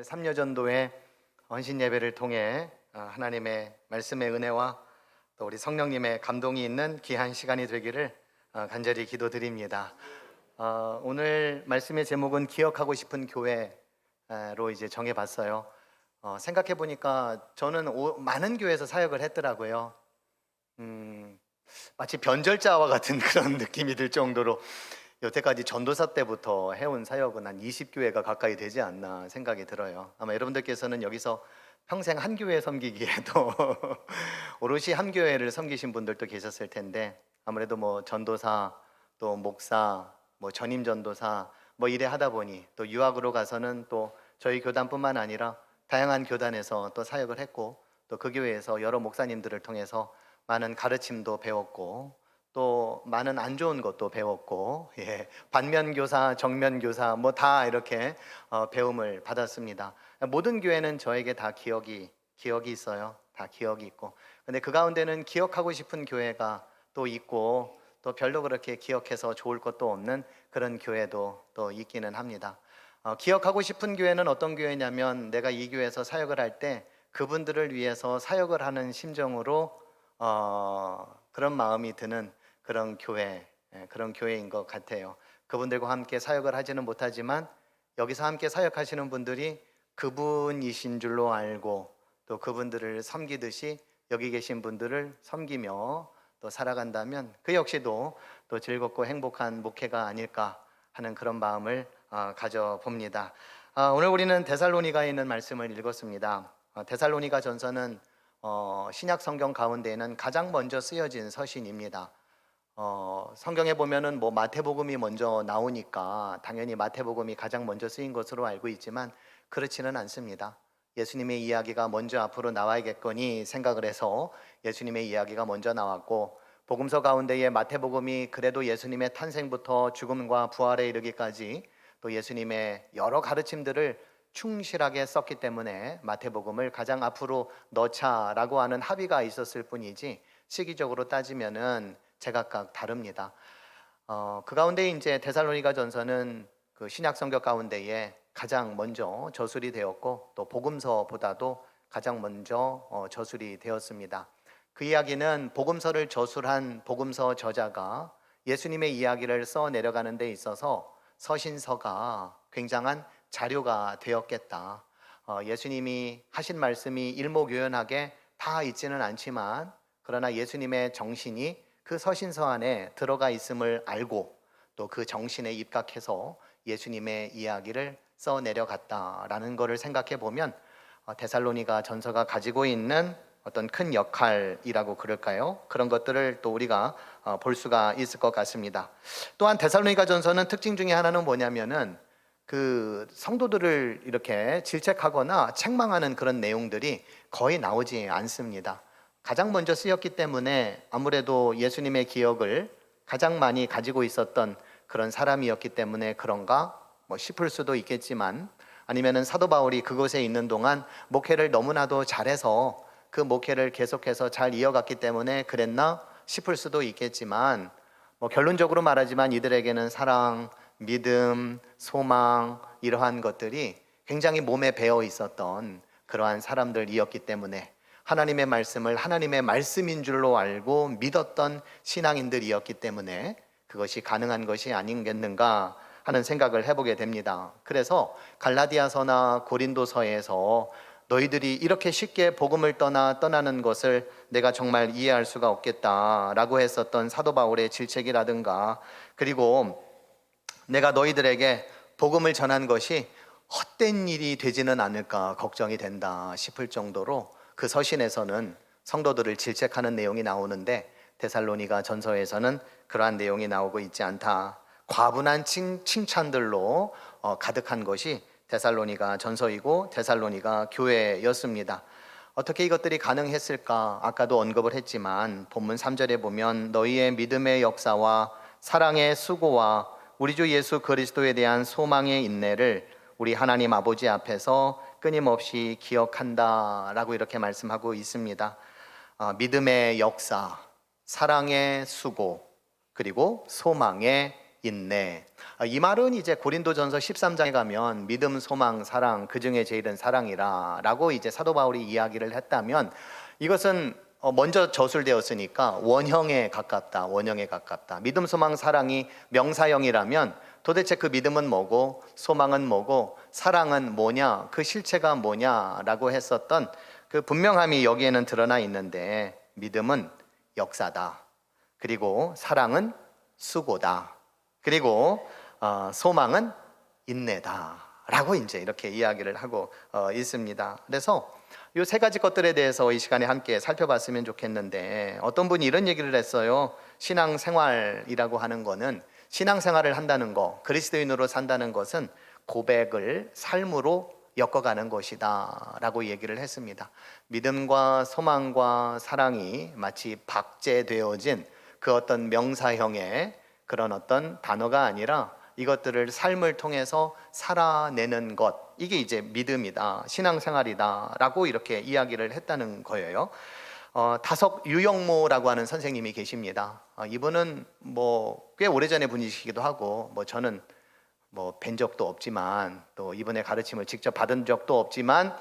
삼려전도회 헌신 예배를 통해 하나님의 말씀의 은혜와 또 우리 성령님의 감동이 있는 귀한 시간이 되기를 간절히 기도드립니다. 오늘 말씀의 제목은 기억하고 싶은 교회로 이제 정해봤어요. 생각해 보니까 저는 많은 교회에서 사역을 했더라고요. 마치 변절자와 같은 그런 느낌이 들 정도로 여태까지 전도사 때부터 해온 사역은 한 20교회가 가까이 되지 않나 생각이 들어요. 아마 여러분들께서는 여기서 평생 한 교회 섬기기에도 오롯이 한 교회를 섬기신 분들도 계셨을 텐데, 아무래도 뭐 전도사, 또 목사, 뭐 전임 전도사 뭐 이래 하다 보니 또 유학으로 가서는 또 저희 교단뿐만 아니라 다양한 교단에서 또 사역을 했고, 또 그 교회에서 여러 목사님들을 통해서 많은 가르침도 배웠고, 또 많은 안 좋은 것도 배웠고, 반면교사, 정면교사 뭐 다 이렇게 배움을 받았습니다. 모든 교회는 저에게 다 기억이 있어요. 다 기억이 있고, 근데 그 가운데는 기억하고 싶은 교회가 또 있고, 또 별로 그렇게 기억해서 좋을 것도 없는 그런 교회도 또 있기는 합니다. 기억하고 싶은 교회는 어떤 교회냐면, 내가 이 교회에서 사역을 할 때 그분들을 위해서 사역을 하는 심정으로 그런 마음이 드는 그런 교회, 그런 교회인 것 같아요. 그분들과 함께 사역을 하지는 못하지만 여기서 함께 사역하시는 분들이 그분이신 줄로 알고, 또 그분들을 섬기듯이 여기 계신 분들을 섬기며 또 살아간다면 그 역시도 또 즐겁고 행복한 목회가 아닐까 하는 그런 마음을 가져봅니다. 오늘 우리는 데살로니가에 있는 말씀을 읽었습니다. 데살로니가 전서는 신약 성경 가운데에는 가장 먼저 쓰여진 서신입니다. 성경에 보면은 뭐 마태복음이 먼저 나오니까 당연히 마태복음이 가장 먼저 쓰인 것으로 알고 있지만 그렇지는 않습니다. 예수님의 이야기가 먼저 앞으로 나와야겠거니 생각을 해서 예수님의 이야기가 먼저 나왔고, 복음서 가운데에 마태복음이 그래도 예수님의 탄생부터 죽음과 부활에 이르기까지 또 예수님의 여러 가르침들을 충실하게 썼기 때문에 마태복음을 가장 앞으로 넣자라고 하는 합의가 있었을 뿐이지, 시기적으로 따지면은 제각각 다릅니다. 그 가운데 이제 데살로니가 전서는 그 신약 성경 가운데에 가장 먼저 저술이 되었고, 또 복음서보다도 가장 먼저 저술이 되었습니다. 그 이야기는 복음서를 저술한 복음서 저자가 예수님의 이야기를 써 내려가는 데 있어서 서신서가 굉장한 자료가 되었겠다. 예수님이 하신 말씀이 일목요연하게 다 있지는 않지만, 그러나 예수님의 정신이 그 서신서 안에 들어가 있음을 알고 또 그 정신에 입각해서 예수님의 이야기를 써 내려갔다라는 것을 생각해 보면 데살로니가 전서가 가지고 있는 어떤 큰 역할이라고 그럴까요? 그런 것들을 또 우리가 볼 수가 있을 것 같습니다. 또한 데살로니가 전서는 특징 중에 하나는 뭐냐면은 그 성도들을 이렇게 질책하거나 책망하는 그런 내용들이 거의 나오지 않습니다. 가장 먼저 쓰였기 때문에 아무래도 예수님의 기억을 가장 많이 가지고 있었던 그런 사람이었기 때문에 그런가 뭐 싶을 수도 있겠지만, 아니면은 사도 바울이 그곳에 있는 동안 목회를 너무나도 잘해서 그 목회를 계속해서 잘 이어갔기 때문에 그랬나 싶을 수도 있겠지만, 뭐 결론적으로 말하지만 이들에게는 사랑, 믿음, 소망 이러한 것들이 굉장히 몸에 배어 있었던 그러한 사람들이었기 때문에 하나님의 말씀을 하나님의 말씀인 줄로 알고 믿었던 신앙인들이었기 때문에 그것이 가능한 것이 아니겠는가 하는 생각을 해보게 됩니다. 그래서 갈라디아서나 고린도서에서 너희들이 이렇게 쉽게 복음을 떠나는 것을 내가 정말 이해할 수가 없겠다라고 했었던 사도 바울의 질책이라든가, 그리고 내가 너희들에게 복음을 전한 것이 헛된 일이 되지는 않을까 걱정이 된다 싶을 정도로 그 서신에서는 성도들을 질책하는 내용이 나오는데, 데살로니가 전서에서는 그러한 내용이 나오고 있지 않다. 과분한 칭찬들로 가득한 것이 데살로니가 전서이고 데살로니가 교회였습니다. 어떻게 이것들이 가능했을까? 아까도 언급을 했지만 본문 3절에 보면 너희의 믿음의 역사와 사랑의 수고와 우리 주 예수 그리스도에 대한 소망의 인내를 우리 하나님 아버지 앞에서 끊임없이 기억한다 라고 이렇게 말씀하고 있습니다. 믿음의 역사, 사랑의 수고, 그리고 소망의 인내. 이 말은 이제 고린도전서 13장에 가면 믿음, 소망, 사랑 그 중에 제일은 사랑이라라고 이제 사도 바울이 이야기를 했다면, 이것은 먼저 저술되었으니까 원형에 가깝다, 원형에 가깝다. 믿음, 소망, 사랑이 명사형이라면 도대체 그 믿음은 뭐고, 소망은 뭐고, 사랑은 뭐냐, 그 실체가 뭐냐라고 했었던 그 분명함이 여기에는 드러나 있는데, 믿음은 역사다, 그리고 사랑은 수고다, 그리고 소망은 인내다라고 이제 이렇게 이야기를 하고 있습니다. 그래서 이 세 가지 것들에 대해서 이 시간에 함께 살펴봤으면 좋겠는데, 어떤 분이 이런 얘기를 했어요. 신앙생활이라고 하는 거는, 신앙생활을 한다는 거, 그리스도인으로 산다는 것은 고백을 삶으로 엮어가는 것이다 라고 얘기를 했습니다. 믿음과 소망과 사랑이 마치 박제되어진 그 어떤 명사형의 그런 어떤 단어가 아니라 이것들을 삶을 통해서 살아내는 것, 이게 이제 믿음이다, 신앙생활이다 라고 이렇게 이야기를 했다는 거예요. 다석 유영모라고 하는 선생님이 계십니다. 이분은 뭐 꽤 오래전에 분이시기도 하고, 저는 뵌 적도 없지만, 또 이분의 가르침을 직접 받은 적도 없지만,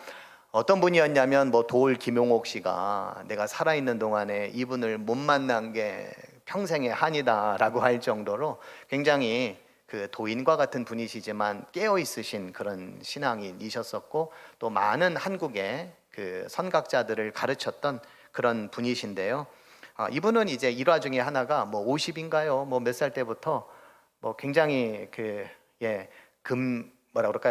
어떤 분이었냐면 도올 김용옥 씨가 내가 살아있는 동안에 이분을 못 만난 게 평생의 한이다라고 할 정도로 굉장히 그 도인과 같은 분이시지만 깨어 있으신 그런 신앙인이셨었고, 또 많은 한국의 그 선각자들을 가르쳤던 그런 분이신데요. 이분은 이제 일화 중에 하나가 50인가요? 몇 살 때부터 굉장히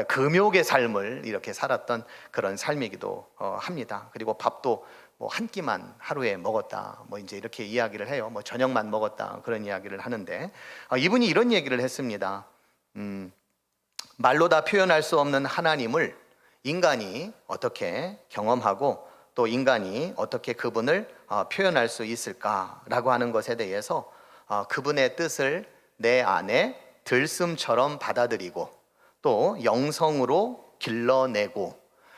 금욕의 삶을 이렇게 살았던 그런 삶이기도 합니다. 그리고 밥도 한 끼만 하루에 먹었다, 이제 이렇게 이야기를 해요. 저녁만 먹었다, 그런 이야기를 하는데, 이분이 이런 얘기를 했습니다. 말로 다 표현할 수 없는 하나님을 인간이 어떻게 경험하고, 또 인간이 어떻게 그분을 표현할 수 있을까라고 하는 것에 대해서 그분의 뜻을 내 안에 들숨처럼 받아들이고, 또 영성으로 길러내고,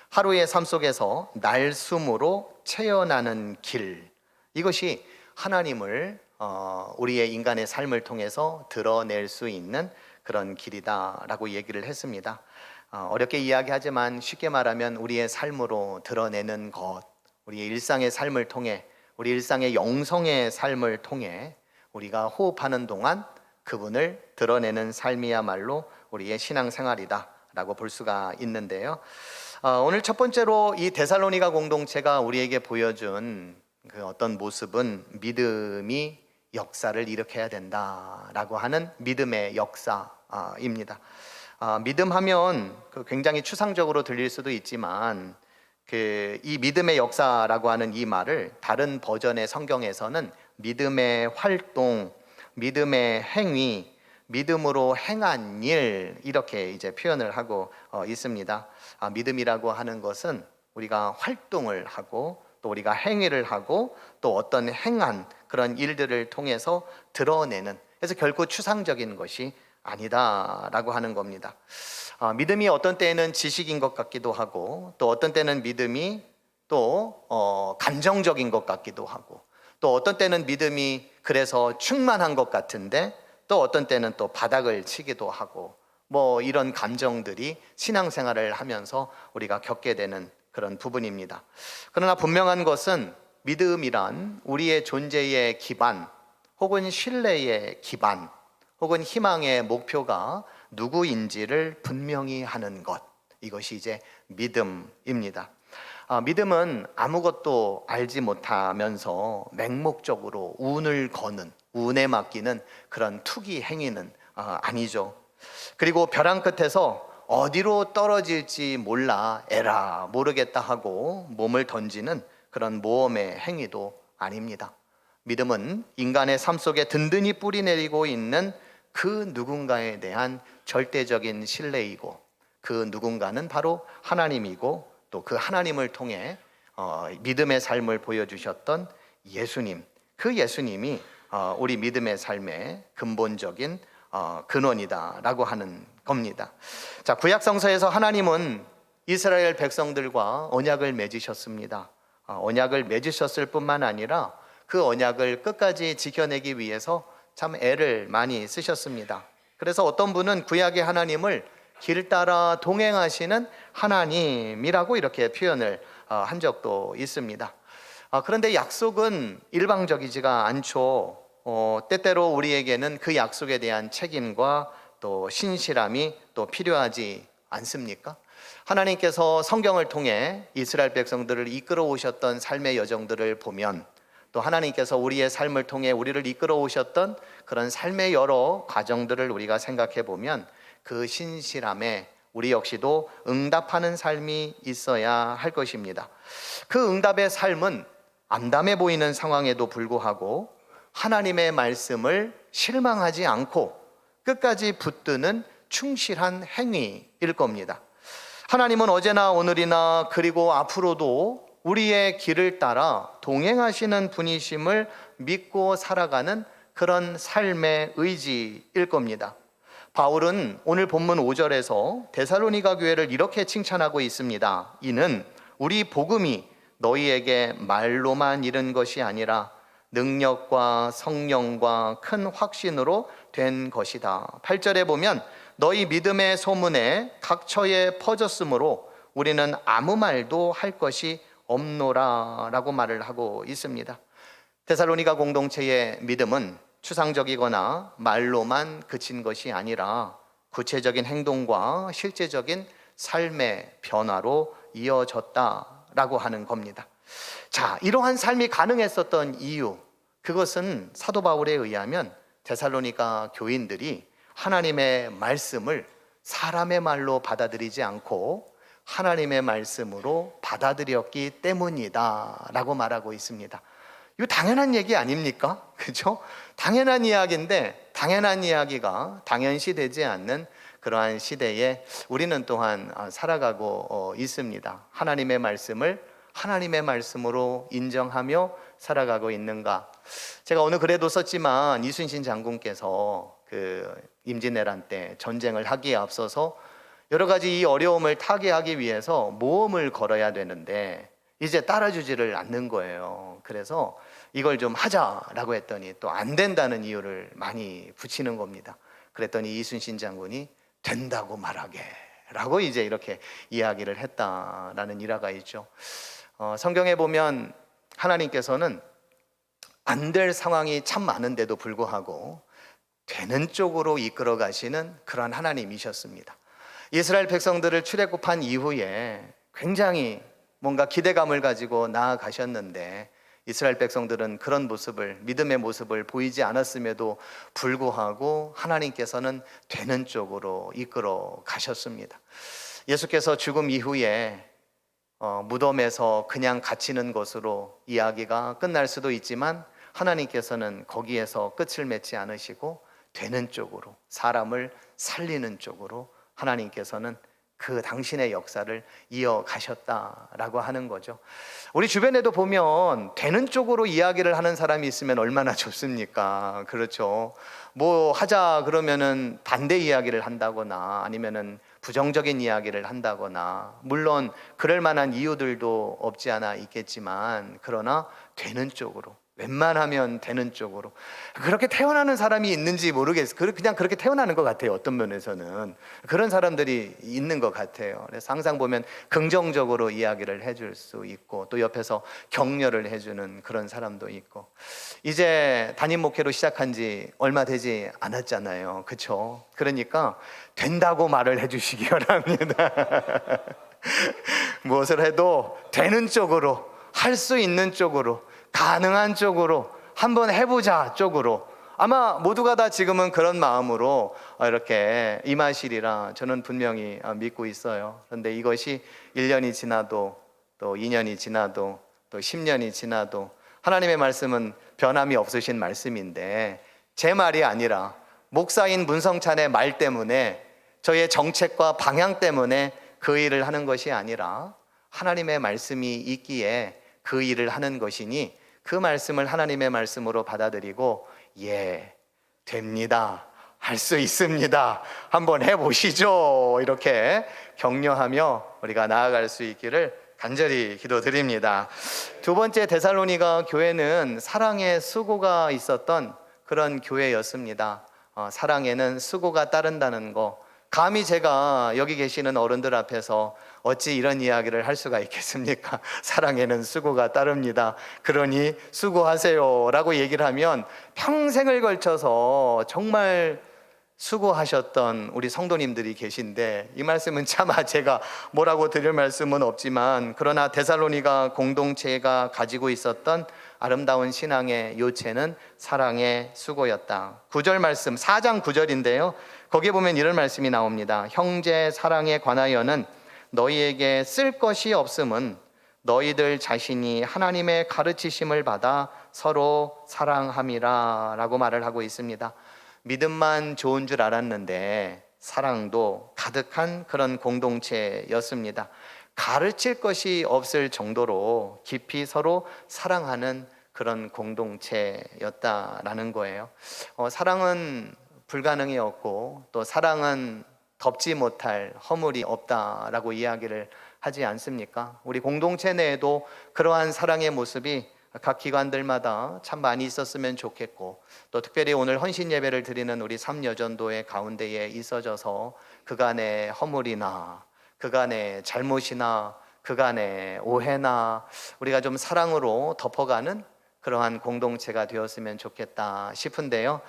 하루의 삶 속에서 날숨으로 채워나는 길, 이것이 하나님을 우리의 인간의 삶을 통해서 드러낼 수 있는 그런 길이다라고 얘기를 했습니다. 어렵게 이야기하지만 쉽게 말하면 우리의 삶으로 드러내는 것, 우리의 일상의 삶을 통해, 우리 일상의 영성의 삶을 통해 우리가 호흡하는 동안 그분을 드러내는 삶이야말로 우리의 신앙생활이다 라고 볼 수가 있는데요. 오늘 첫 번째로 이 데살로니가 공동체가 우리에게 보여준 그 어떤 모습은 믿음이 역사를 일으켜야 된다라고 하는 믿음의 역사입니다. 믿음하면 굉장히 추상적으로 들릴 수도 있지만, 이 믿음의 역사라고 하는 이 말을 다른 버전의 성경에서는 믿음의 활동, 믿음의 행위, 믿음으로 행한 일, 이렇게 이제 표현을 하고 있습니다. 믿음이라고 하는 것은 우리가 활동을 하고, 또 우리가 행위를 하고, 또 어떤 행한 그런 일들을 통해서 드러내는, 그래서 결코 추상적인 것이 아니다라고 하는 겁니다. 믿음이 어떤 때에는 지식인 것 같기도 하고, 또 어떤 때는 믿음이 또 감정적인 것 같기도 하고, 또 어떤 때는 믿음이 그래서 충만한 것 같은데, 또 어떤 때는 또 바닥을 치기도 하고, 이런 감정들이 신앙생활을 하면서 우리가 겪게 되는 그런 부분입니다. 그러나 분명한 것은 믿음이란 우리의 존재의 기반, 혹은 신뢰의 기반, 혹은 희망의 목표가 누구인지를 분명히 하는 것, 이것이 이제 믿음입니다. 믿음은 아무것도 알지 못하면서 맹목적으로 운을 거는, 운에 맡기는 그런 투기 행위는 아니죠. 그리고 벼랑 끝에서 어디로 떨어질지 몰라 에라 모르겠다 하고 몸을 던지는 그런 모험의 행위도 아닙니다. 믿음은 인간의 삶 속에 든든히 뿌리 내리고 있는 그 누군가에 대한 절대적인 신뢰이고, 그 누군가는 바로 하나님이고, 또 그 하나님을 통해 믿음의 삶을 보여주셨던 예수님, 그 예수님이 우리 믿음의 삶의 근본적인 근원이다라고 하는 겁니다. 자, 구약 성서에서 하나님은 이스라엘 백성들과 언약을 맺으셨습니다. 언약을 맺으셨을 뿐만 아니라 그 언약을 끝까지 지켜내기 위해서 참 애를 많이 쓰셨습니다. 그래서 어떤 분은 구약의 하나님을 길 따라 동행하시는 하나님이라고 이렇게 표현을 한 적도 있습니다. 그런데 약속은 일방적이지가 않죠. 때때로 우리에게는 그 약속에 대한 책임과 또 신실함이 또 필요하지 않습니까? 하나님께서 성경을 통해 이스라엘 백성들을 이끌어 오셨던 삶의 여정들을 보면, 또 하나님께서 우리의 삶을 통해 우리를 이끌어 오셨던 그런 삶의 여러 과정들을 우리가 생각해 보면 그 신실함에 우리 역시도 응답하는 삶이 있어야 할 것입니다. 그 응답의 삶은 암담해 보이는 상황에도 불구하고 하나님의 말씀을 실망하지 않고 끝까지 붙드는 충실한 행위일 겁니다. 하나님은 어제나 오늘이나 그리고 앞으로도 우리의 길을 따라 동행하시는 분이심을 믿고 살아가는 그런 삶의 의지일 겁니다. 바울은 오늘 본문 5절에서 데살로니가 교회를 이렇게 칭찬하고 있습니다. 이는 우리 복음이 너희에게 말로만 이른 것이 아니라 능력과 성령과 큰 확신으로 된 것이다. 8절에 보면 너희 믿음의 소문에 각처에 퍼졌으므로 우리는 아무 말도 할 것이 없노라 라고 말을 하고 있습니다. 데살로니가 공동체의 믿음은 추상적이거나 말로만 그친 것이 아니라 구체적인 행동과 실제적인 삶의 변화로 이어졌다라고 하는 겁니다. 자, 이러한 삶이 가능했었던 이유, 그것은 사도 바울에 의하면 데살로니가 교인들이 하나님의 말씀을 사람의 말로 받아들이지 않고 하나님의 말씀으로 받아들였기 때문이다 라고 말하고 있습니다. 이거 당연한 얘기 아닙니까? 그렇죠? 당연한 이야기인데 당연한 이야기가 당연시 되지 않는 그러한 시대에 우리는 또한 살아가고 있습니다. 하나님의 말씀을 하나님의 말씀으로 인정하며 살아가고 있는가? 제가 오늘 글에도 썼지만 이순신 장군께서 그 임진왜란 때 전쟁을 하기에 앞서서 여러 가지 이 어려움을 타개하기 위해서 모험을 걸어야 되는데 이제 따라주지를 않는 거예요. 그래서 이걸 좀 하자라고 했더니 또 안 된다는 이유를 많이 붙이는 겁니다. 그랬더니 이순신 장군이 된다고 말하게 라고 이제 이렇게 이야기를 했다라는 일화가 있죠. 성경에 보면 하나님께서는 안 될 상황이 참 많은데도 불구하고 되는 쪽으로 이끌어 가시는 그런 하나님이셨습니다. 이스라엘 백성들을 출애굽한 이후에 굉장히 뭔가 기대감을 가지고 나아가셨는데 이스라엘 백성들은 그런 모습을, 믿음의 모습을 보이지 않았음에도 불구하고 하나님께서는 되는 쪽으로 이끌어 가셨습니다. 예수께서 죽음 이후에 무덤에서 그냥 갇히는 것으로 이야기가 끝날 수도 있지만 하나님께서는 거기에서 끝을 맺지 않으시고 되는 쪽으로, 사람을 살리는 쪽으로 하나님께서는 그 당신의 역사를 이어가셨다라고 하는 거죠. 우리 주변에도 보면 되는 쪽으로 이야기를 하는 사람이 있으면 얼마나 좋습니까? 그렇죠. 뭐 하자 그러면은 반대 이야기를 한다거나 아니면은 부정적인 이야기를 한다거나, 물론 그럴 만한 이유들도 없지 않아 있겠지만 그러나 되는 쪽으로, 웬만하면 되는 쪽으로 그렇게 태어나는 사람이 있는지 모르겠어요. 그냥 그렇게 태어나는 것 같아요. 어떤 면에서는 그런 사람들이 있는 것 같아요. 그래서 항상 보면 긍정적으로 이야기를 해줄 수 있고 또 옆에서 격려를 해주는 그런 사람도 있고. 이제 담임 목회로 시작한 지 얼마 되지 않았잖아요. 그렇죠? 그러니까 된다고 말을 해주시기 바랍니다. 무엇을 해도 되는 쪽으로, 할 수 있는 쪽으로, 가능한 쪽으로, 한번 해보자 쪽으로, 아마 모두가 다 지금은 그런 마음으로 이렇게 임하시리라 저는 분명히 믿고 있어요. 그런데 이것이 1년이 지나도 또 2년이 지나도 또 10년이 지나도 하나님의 말씀은 변함이 없으신 말씀인데 제 말이 아니라 목사인 문성찬의 말 때문에, 저의 정책과 방향 때문에 그 일을 하는 것이 아니라 하나님의 말씀이 있기에 그 일을 하는 것이니 그 말씀을 하나님의 말씀으로 받아들이고 예, 됩니다, 할 수 있습니다, 한번 해보시죠, 이렇게 격려하며 우리가 나아갈 수 있기를 간절히 기도드립니다. 두 번째, 데살로니가 교회는 사랑의 수고가 있었던 그런 교회였습니다. 사랑에는 수고가 따른다는 거, 감히 제가 여기 계시는 어른들 앞에서 어찌 이런 이야기를 할 수가 있겠습니까? 사랑에는 수고가 따릅니다. 그러니 수고하세요 라고 얘기를 하면 평생을 걸쳐서 정말 수고하셨던 우리 성도님들이 계신데, 이 말씀은 차마 제가 뭐라고 드릴 말씀은 없지만, 그러나 데살로니가 공동체가 가지고 있었던 아름다운 신앙의 요체는 사랑의 수고였다. 9절 말씀, 4장 9절인데요 거기에 보면 이런 말씀이 나옵니다. 형제 사랑에 관하여는 너희에게 쓸 것이 없음은 너희들 자신이 하나님의 가르치심을 받아 서로 사랑함이라 라고 말을 하고 있습니다. 믿음만 좋은 줄 알았는데 사랑도 가득한 그런 공동체였습니다. 가르칠 것이 없을 정도로 깊이 서로 사랑하는 그런 공동체였다라는 거예요. 사랑은 불가능이었고, 또 사랑은 덮지 못할 허물이 없다라고 이야기를 하지 않습니까? 우리 공동체 내에도 그러한 사랑의 모습이 각 기관들마다 참 많이 있었으면 좋겠고, 또 특별히 오늘 헌신 예배를 드리는 우리 삼여전도의 가운데에 있어져서 그간의 허물이나 그간의 잘못이나 그간의 오해나 우리가 좀 사랑으로 덮어가는 그러한 공동체가 되었으면 좋겠다 싶은데요.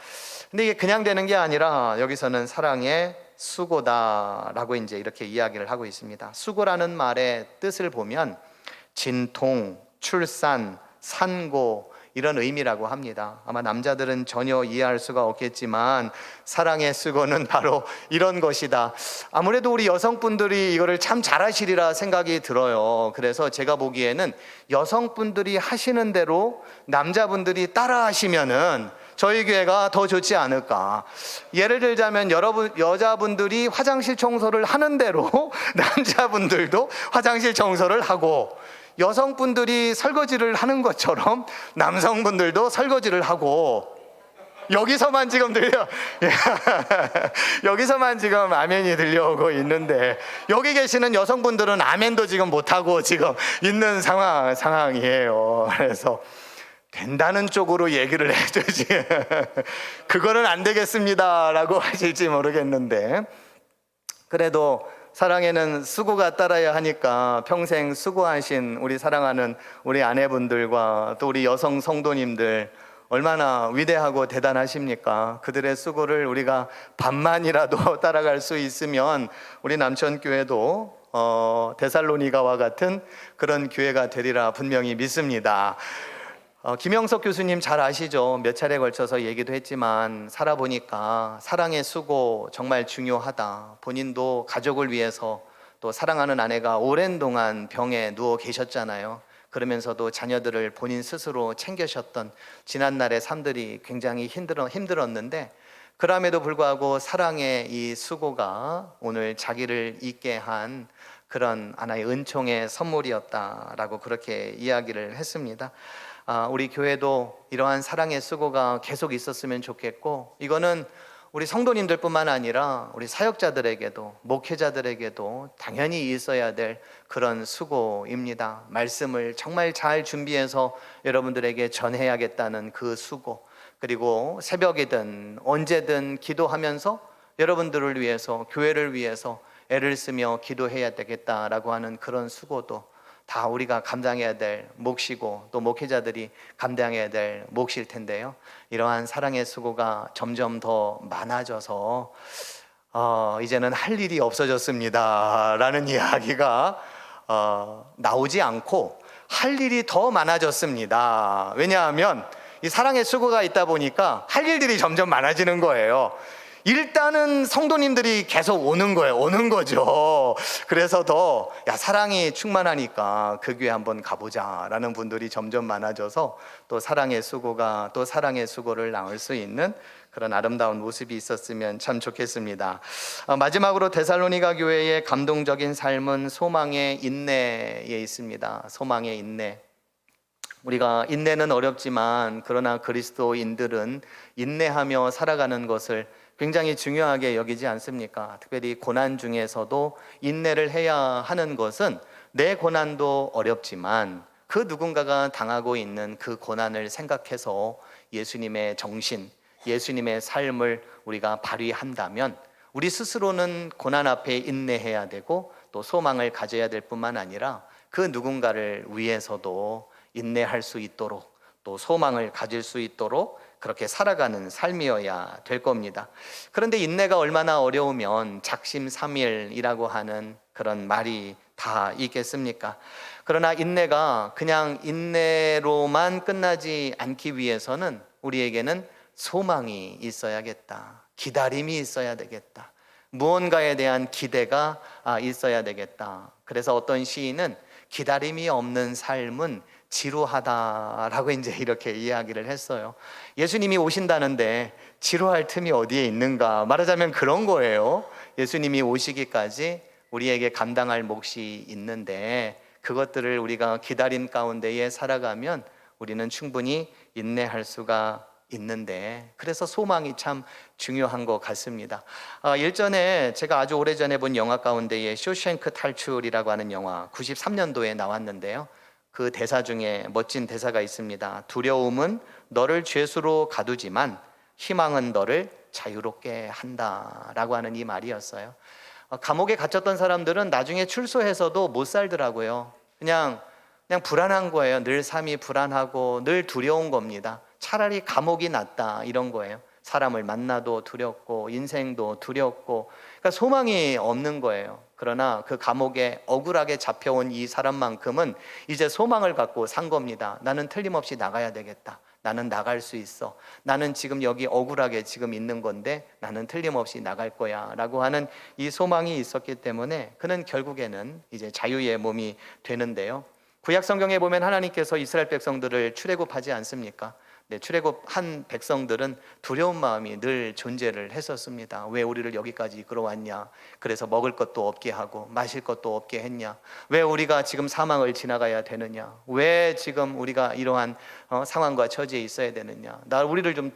근데 이게 그냥 되는 게 아니라 여기서는 사랑의 수고다라고 이제 이렇게 이야기를 하고 있습니다. 수고라는 말의 뜻을 보면 진통, 출산, 산고 이런 의미라고 합니다. 아마 남자들은 전혀 이해할 수가 없겠지만 사랑의 수고는 바로 이런 것이다. 아무래도 우리 여성분들이 이거를 참 잘하시리라 생각이 들어요. 그래서 제가 보기에는 여성분들이 하시는 대로 남자분들이 따라 하시면은 저희 교회가 더 좋지 않을까. 예를 들자면 여자분들이 화장실 청소를 하는 대로 남자분들도 화장실 청소를 하고, 여성분들이 설거지를 하는 것처럼 남성분들도 설거지를 하고, 여기서만 지금 여기서만 지금 아멘이 들려오고 있는데, 여기 계시는 여성분들은 아멘도 지금 못하고 지금 있는 상황이에요. 그래서 된다는 쪽으로 얘기를 해주지 그거는 안 되겠습니다 라고 하실지 모르겠는데, 그래도 사랑에는 수고가 따라야 하니까 평생 수고하신 우리 사랑하는 우리 아내분들과 또 우리 여성 성도님들 얼마나 위대하고 대단하십니까? 그들의 수고를 우리가 반만이라도 따라갈 수 있으면 우리 남천교회도 데살로니가와 같은 그런 교회가 되리라 분명히 믿습니다. 김영석 교수님 잘 아시죠? 몇 차례 걸쳐서 얘기도 했지만 살아보니까 사랑의 수고 정말 중요하다. 본인도 가족을 위해서, 또 사랑하는 아내가 오랜 동안 병에 누워 계셨잖아요. 그러면서도 자녀들을 본인 스스로 챙겨셨던 지난날의 삶들이 굉장히 힘들었는데, 그럼에도 불구하고 사랑의 이 수고가 오늘 자기를 있게 한 그런 하나의 은총의 선물이었다라고 그렇게 이야기를 했습니다. 우리 교회도 이러한 사랑의 수고가 계속 있었으면 좋겠고, 이거는 우리 성도님들뿐만 아니라 우리 사역자들에게도, 목회자들에게도 당연히 있어야 될 그런 수고입니다. 말씀을 정말 잘 준비해서 여러분들에게 전해야겠다는 그 수고, 그리고 새벽이든 언제든 기도하면서 여러분들을 위해서, 교회를 위해서 애를 쓰며 기도해야 되겠다라고 하는 그런 수고도 다 우리가 감당해야 될 몫이고, 또 목회자들이 감당해야 될 몫일 텐데요. 이러한 사랑의 수고가 점점 더 많아져서 이제는 할 일이 없어졌습니다 라는 이야기가 나오지 않고 할 일이 더 많아졌습니다. 왜냐하면 이 사랑의 수고가 있다 보니까 할 일들이 점점 많아지는 거예요. 일단은 성도님들이 계속 오는 거죠. 그래서 더 사랑이 충만하니까 그 교회 한번 가보자 라는 분들이 점점 많아져서 또 사랑의 수고가 또 사랑의 수고를 나올 수 있는 그런 아름다운 모습이 있었으면 참 좋겠습니다. 마지막으로 데살로니가 교회의 감동적인 삶은 소망의 인내에 있습니다. 소망의 인내. 우리가 인내는 어렵지만 그러나 그리스도인들은 인내하며 살아가는 것을 굉장히 중요하게 여기지 않습니까? 특별히 고난 중에서도 인내를 해야 하는 것은 내 고난도 어렵지만 그 누군가가 당하고 있는 그 고난을 생각해서 예수님의 정신, 예수님의 삶을 우리가 발휘한다면 우리 스스로는 고난 앞에 인내해야 되고 또 소망을 가져야 될 뿐만 아니라 그 누군가를 위해서도 인내할 수 있도록 또 소망을 가질 수 있도록 그렇게 살아가는 삶이어야 될 겁니다. 그런데 인내가 얼마나 어려우면 작심삼일이라고 하는 그런 말이 다 있겠습니까? 그러나 인내가 그냥 인내로만 끝나지 않기 위해서는 우리에게는 소망이 있어야겠다. 기다림이 있어야 되겠다. 무언가에 대한 기대가 있어야 되겠다. 그래서 어떤 시인은 기다림이 없는 삶은 지루하다라고 이제 이렇게 이야기를 했어요. 예수님이 오신다는데 지루할 틈이 어디에 있는가? 말하자면 그런 거예요. 예수님이 오시기까지 우리에게 감당할 몫이 있는데 그것들을 우리가 기다림 가운데에 살아가면 우리는 충분히 인내할 수가 있는데, 그래서 소망이 참 중요한 것 같습니다. 일전에 제가 아주 오래전에 본 영화 가운데에 쇼생크 탈출이라고 하는 영화 93년도에 나왔는데요. 그 대사 중에 멋진 대사가 있습니다. 두려움은 너를 죄수로 가두지만 희망은 너를 자유롭게 한다라고 하는 이 말이었어요. 감옥에 갇혔던 사람들은 나중에 출소해서도 못 살더라고요. 그냥 불안한 거예요. 늘 삶이 불안하고 늘 두려운 겁니다. 차라리 감옥이 낫다 이런 거예요. 사람을 만나도 두렵고 인생도 두렵고, 그러니까 소망이 없는 거예요. 그러나 그 감옥에 억울하게 잡혀온 이 사람만큼은 이제 소망을 갖고 산 겁니다. 나는 틀림없이 나가야 되겠다. 나는 나갈 수 있어. 나는 지금 여기 억울하게 지금 있는 건데 나는 틀림없이 나갈 거야 라고 하는 이 소망이 있었기 때문에 그는 결국에는 이제 자유의 몸이 되는데요. 구약 성경에 보면 하나님께서 이스라엘 백성들을 출애굽하지 않습니까? 네, 출애굽한 백성들은 두려운 마음이 늘 존재를 했었습니다. 왜 우리를 여기까지 이끌어왔냐? 그래서 먹을 것도 없게 하고 마실 것도 없게 했냐? 왜 우리가 지금 사망을 지나가야 되느냐? 왜 지금 우리가 이러한 상황과 처지에 있어야 되느냐? 우리를 좀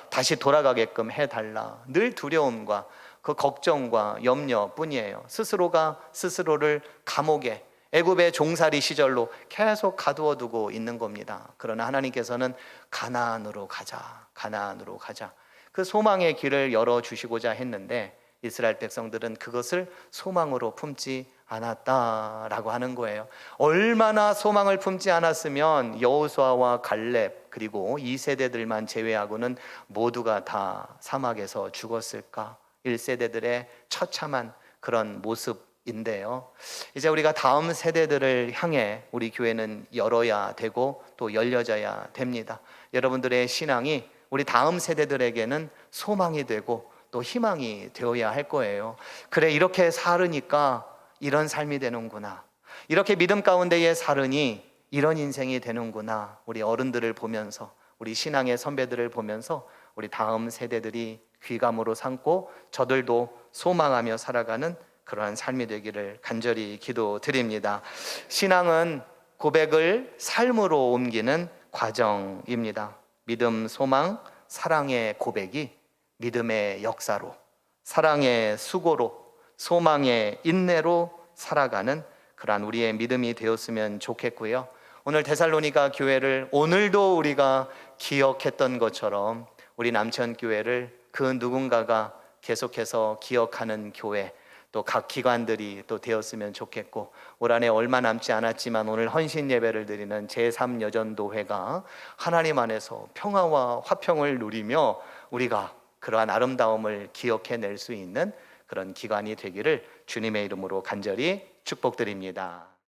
다시 돌아가게끔 해달라. 늘 두려움과 그 걱정과 염려뿐이에요. 스스로가 스스로를 감옥에, 애굽의 종살이 시절로 계속 가두어 두고 있는 겁니다. 그러나 하나님께서는 가나안으로 가자, 가나안으로 가자. 그 소망의 길을 열어주시고자 했는데 이스라엘 백성들은 그것을 소망으로 품지 않았다라고 하는 거예요. 얼마나 소망을 품지 않았으면 여호수아와 갈렙 그리고 이 세대들만 제외하고는 모두가 다 사막에서 죽었을까? 1세대들의 처참한 그런 모습인데요. 이제 우리가 다음 세대들을 향해 우리 교회는 열어야 되고 또 열려져야 됩니다. 여러분들의 신앙이 우리 다음 세대들에게는 소망이 되고 또 희망이 되어야 할 거예요. 그래, 이렇게 살으니까 이런 삶이 되는구나. 이렇게 믿음 가운데에 살으니 이런 인생이 되는구나. 우리 어른들을 보면서, 우리 신앙의 선배들을 보면서 우리 다음 세대들이 귀감으로 삼고 저들도 소망하며 살아가는 그러한 삶이 되기를 간절히 기도드립니다. 신앙은 고백을 삶으로 옮기는 과정입니다. 믿음, 소망, 사랑의 고백이 믿음의 역사로, 사랑의 수고로, 소망의 인내로 살아가는 그러한 우리의 믿음이 되었으면 좋겠고요. 오늘 데살로니가 교회를 오늘도 우리가 기억했던 것처럼 우리 남천교회를 그 누군가가 계속해서 기억하는 교회, 또 각 기관들이 또 되었으면 좋겠고, 올 한해 얼마 남지 않았지만 오늘 헌신 예배를 드리는 제3여전도회가 하나님 안에서 평화와 화평을 누리며 우리가 그러한 아름다움을 기억해낼 수 있는 그런 기관이 되기를 주님의 이름으로 간절히 축복드립니다.